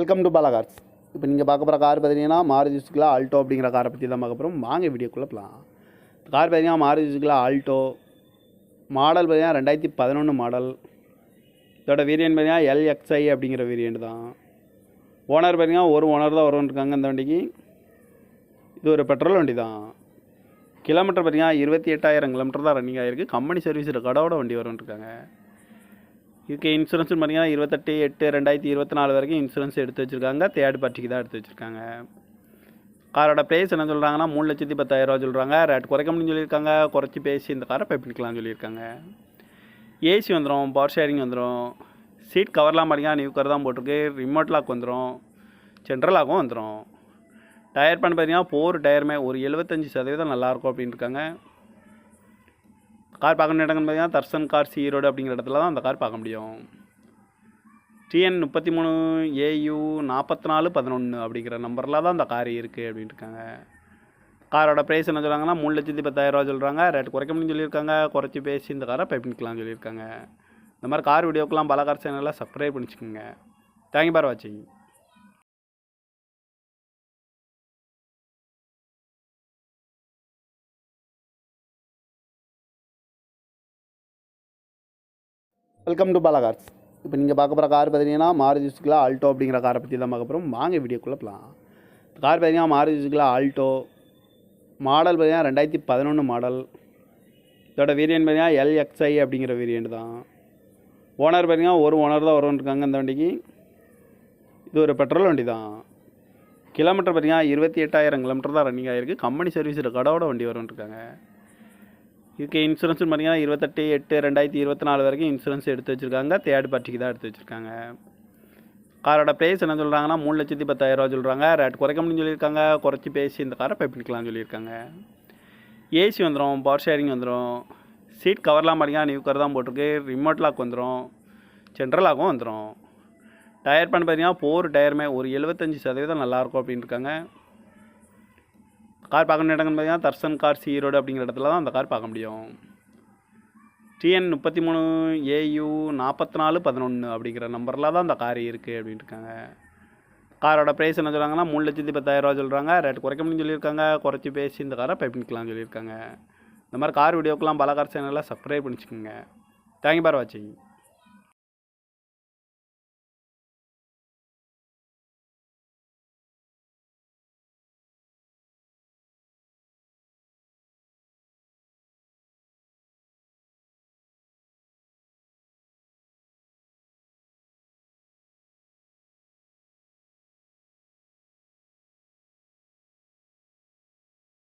Welcome to Bala cars. இப்போ நீங்கள் பார்க்க போகிற கார் பார்த்தீங்கன்னா மாருதி சுசுகி ஆல்டோ அப்படிங்கிற காரை பற்றி தான் பார்க்க போகிறோம். வாங்க வீடியோக்குள்ளே போகலாம். கார் பார்த்தீங்கன்னா மாருதி சுசுகி ஆல்டோ மாடல் பார்த்தீங்கன்னா 2011 மாடல். இதோட வேரியன்ட் பார்த்தீங்கன்னா LXI அப்படிங்கிற வேரியன்ட் தான். ஓனர் பார்த்தீங்கன்னா ஒரு ஓனர் தான் வரும்னு இந்த வண்டிக்கு. இது ஒரு பெட்ரோல் வண்டி தான். கிலோமீட்டர் பார்த்தீங்கன்னா 28,000 கிலோமீட்டர் தான் ரன்னிங் ஆகிருக்கு. கம்பெனி சர்வீஸ் ரெக்கார்டோட வண்டி வரும்னு. இதுக்கு இன்சூரன்ஸ் பார்த்தீங்கன்னா 28/8/2024 வரைக்கும் இன்சூரன்ஸ் எடுத்து வச்சுருக்காங்க. தேர்ட் பார்ட்டிக்கு தான் எடுத்து வச்சுருக்காங்க. காரோட ப்ரைஸ் என்ன சொல்கிறாங்கன்னா 3,10,000 சொல்கிறாங்க. ரேட் குறைக்க முடியும்னு சொல்லியிருக்காங்க. குறைச்சி பேசி இந்த காரை பண்ணிக்கலாம்னு சொல்லியிருக்காங்க. ஏசி வந்துடும், பவர் ஷேரிங் வந்துடும். சீட் கவர்லாம் பார்த்தீங்கன்னா நியூ கவர் தான் போட்டிருக்கு. ரிமோட் லாக் வந்துடும், சென்ட்ரல் லாக்கும் வந்துடும். டயர் பண்ண பார்த்தீங்கன்னா 4 டயருமே ஒரு 75% நல்லாயிருக்கும் அப்படின்னு இருக்காங்க. கார் பார்க்க இடங்கன்னு பார்த்தீங்கன்னா தர்சன் கார்ஸ் ஈரோடு அப்படிங்கிற இடத்துல தான் அந்த கார் பார்க்க முடியும். TN 33 AU 4411 அப்படிங்கிற நம்பரில் தான் அந்த கார் இருக்குது அப்படின்ட்டு இருக்காங்க. காரோட ப்ரைஸ் என்ன சொல்கிறாங்கன்னா 3,10,000 சொல்கிறாங்க. ரேட் குறைக்க முடியும்னு சொல்லியிருக்காங்க. குறைச்சி பேசி இந்த காரை பண்ணிக்கலாம்னு சொல்லியிருக்காங்க. இந்த மாதிரி கார் வீடியோக்கெலாம் பல கார் சேனலில் சப்ஸ்கிரைப் பண்ணிச்சுக்கோங்க. தேங்க்யூ ஃபார் வாட்சிங். Welcome to Bala cars. இப்போ நீங்கள் பார்க்க போகிற கார் பார்த்தீங்கன்னா மாருதி சுசுகி ஆல்டோ அப்படிங்கிற காரை பற்றி தான் பார்க்க போகிறோம். வாங்க வீடியோக்குள்ளே போகலாம். கார் பார்த்தீங்கன்னா மாருதி சுசுகி ஆல்டோ மாடல் பார்த்தீங்கன்னா 2011 மாடல். இதோட வேரியன்ட் பார்த்தீங்கன்னா LXI அப்படிங்கிற வேரியன்ட் தான். ஓனர் பார்த்தீங்கன்னா ஒரு ஓனர் தான் வரும்னு இந்த வண்டிக்கு. இது ஒரு பெட்ரோல் வண்டி தான். கிலோமீட்டர் பார்த்தீங்கன்னா 28,000 கிலோமீட்டர் தான் ரன்னிங் ஆகிருக்கு. கம்பெனி சர்வீஸ் ரெக்கார்டோட வண்டி வரும்னு. இதுக்கு இன்சூரன்ஸ் பார்த்தீங்கன்னா 28/8/2024 வரைக்கும் இன்சூரன்ஸ் எடுத்து வச்சுருக்காங்க. தேர்ட் பார்ட்டிக்கு தான் எடுத்து வச்சுருக்காங்க. காரோட ப்ரைஸ் என்ன சொல்கிறாங்கன்னா 3,10,000 சொல்கிறாங்க. ரேட் குறைக்க முடியும்னு சொல்லியிருக்காங்க. குறைச்சி பேசி இந்த காரை பண்ணிக்கலாம்னு சொல்லியிருக்காங்க. ஏசி வந்துடும், பவர் ஷேரிங் வந்துடும். சீட் கவர்லாம் பார்த்தீங்கன்னா நியூ கவர் தான் போட்டிருக்கு. ரிமோட் லாக் வந்துடும், சென்ட்ரல் லாக்கும் வந்துடும். டயர் பண்ண பார்த்தீங்கன்னா 4 டயருமே ஒரு 75% நல்லாயிருக்கும் அப்படின்னு இருக்காங்க. கார் பார்க்க இடங்கன்னு பார்த்தீங்கன்னா தர்சன் கார்ஸ் ஈரோடு அப்படிங்கிற இடத்துல தான் அந்த கார் பார்க்க முடியும். TN 33 AU 4411 அப்படிங்கிற நம்பரில் தான் அந்த கார் இருக்குது அப்படின்ட்டு இருக்காங்க. காரோட ப்ரைஸ் என்ன சொல்கிறாங்கன்னா 3,10,000 சொல்கிறாங்க. ரேட் குறைக்க முடியும்னு சொல்லியிருக்காங்க. குறைச்சி பேசி இந்த காரை பண்ணிக்கலாம்னு சொல்லியிருக்காங்க. இந்த மாதிரி கார் வீடியோக்கெலாம் பல கார் சேனலில் சப்ஸ்கிரைப் பண்ணிச்சுக்கோங்க. தேங்க்யூ ஃபார் வாட்சிங்.